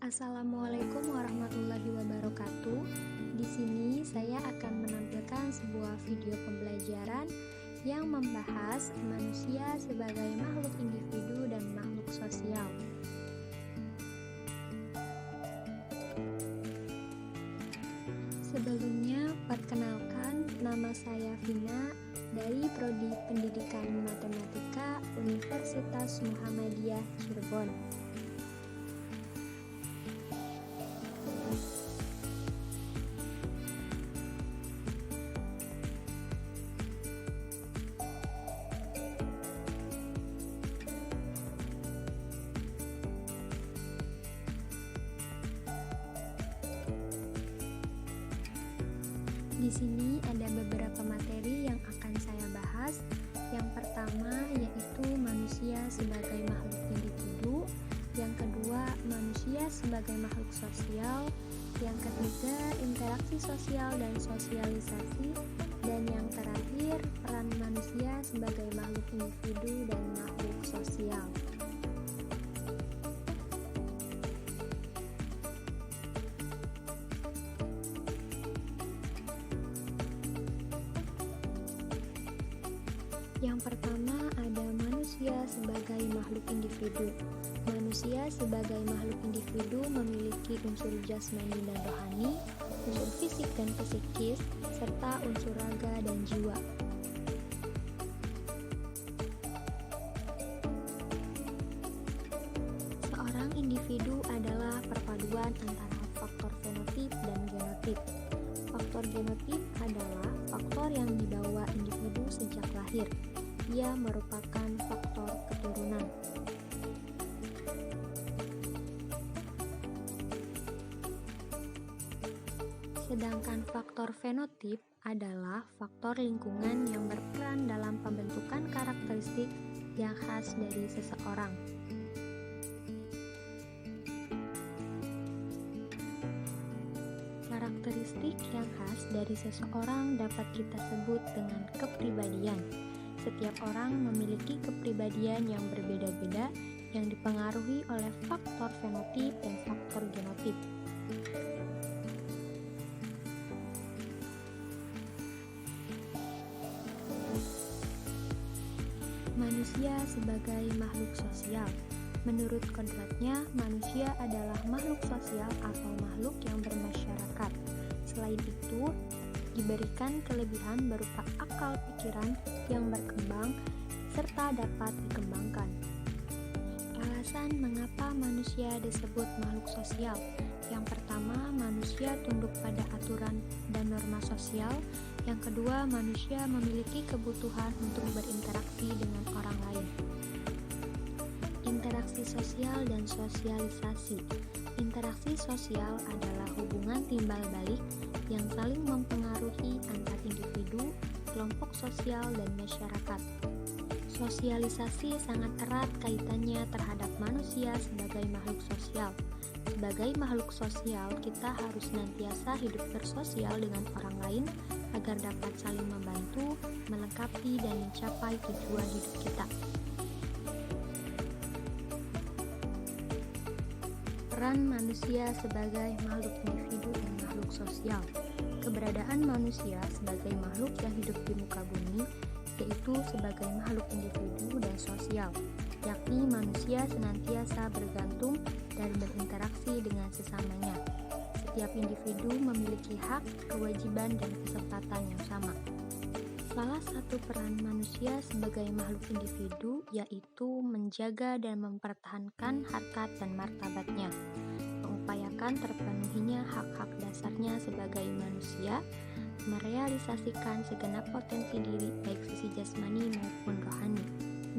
Assalamualaikum warahmatullahi wabarakatuh. Di sini saya akan menampilkan sebuah video pembelajaran yang membahas manusia sebagai makhluk individu dan makhluk sosial. Sebelumnya, perkenalkan, nama saya Vina dari Prodi Pendidikan Matematika Universitas Muhammadiyah Cirebon. Di sini ada beberapa materi yang akan saya bahas. Yang pertama yaitu manusia sebagai makhluk individu, yang kedua manusia sebagai makhluk sosial, yang ketiga interaksi sosial dan sosialisasi, dan yang terakhir peran manusia sebagai makhluk individu dan makhluk sosial. Yang pertama ada manusia sebagai makhluk individu. Manusia sebagai makhluk individu memiliki unsur jasmani dan rohani, unsur fisik dan psikis, serta unsur raga dan jiwa. Seorang individu adalah perpaduan antara faktor fenotip dan genotip. Faktor genotip adalah faktor yang dibawa individu sejak lahir. Ia merupakan faktor keturunan. Sedangkan faktor fenotip adalah faktor lingkungan yang berperan dalam pembentukan karakteristik yang khas dari seseorang. Karakteristik yang khas dari seseorang dapat kita sebut dengan kepribadian. Setiap orang memiliki kepribadian yang berbeda-beda yang dipengaruhi oleh faktor fenotip dan faktor genotip. Manusia sebagai makhluk sosial. Menurut kodratnya, manusia adalah makhluk sosial atau makhluk yang bermasyarakat. Selain itu, diberikan kelebihan berupa akal pikiran yang berkembang serta dapat dikembangkan. Alasan mengapa manusia disebut makhluk sosial. Yang pertama, manusia tunduk pada aturan dan norma sosial. Yang kedua, manusia memiliki kebutuhan untuk berinteraksi dengan orang lain. Interaksi sosial dan sosialisasi. Interaksi sosial adalah hubungan timbal balik yang saling mempengaruhi antar individu, kelompok sosial, dan masyarakat. Sosialisasi sangat erat kaitannya terhadap manusia sebagai makhluk sosial. Sebagai makhluk sosial, kita harus senantiasa hidup bersosial dengan orang lain agar dapat saling membantu, melengkapi, dan mencapai tujuan hidup kita. Peran manusia sebagai makhluk individu dan makhluk sosial. Keberadaan manusia sebagai makhluk yang hidup di muka bumi yaitu sebagai makhluk individu dan sosial, yakni manusia senantiasa bergantung dan berinteraksi dengan sesamanya. Setiap individu memiliki hak, kewajiban, dan kesempatan yang sama. Salah satu peran manusia sebagai makhluk individu yaitu menjaga dan mempertahankan harkat dan martabatnya, mengupayakan terpenuhinya hak-hak dasarnya sebagai manusia, merealisasikan segenap potensi diri baik sisi jasmani maupun rohani.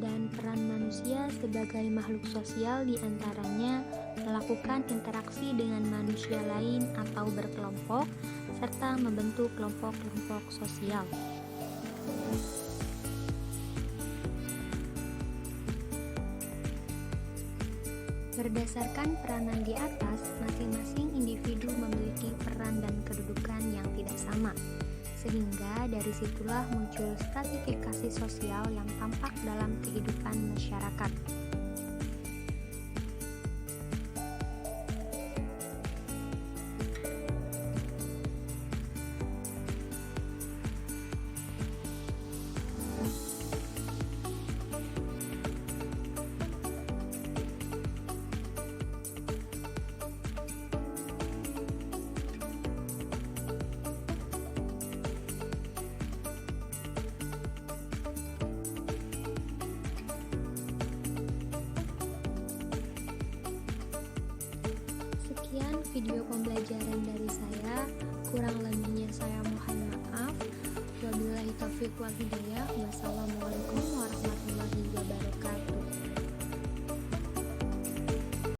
Dan peran manusia sebagai makhluk sosial diantaranya melakukan interaksi dengan manusia lain atau berkelompok, serta membentuk kelompok-kelompok sosial. Berdasarkan peranan di atas, masing-masing individu memiliki peran dan kedudukan yang tidak sama, sehingga dari situlah muncul stratifikasi sosial yang tampak dalam kehidupan masyarakat. Kurang lebihnya saya mohon maaf. Wabillahi taufiq wal hidayah. Wassalamualaikum warahmatullahi wabarakatuh.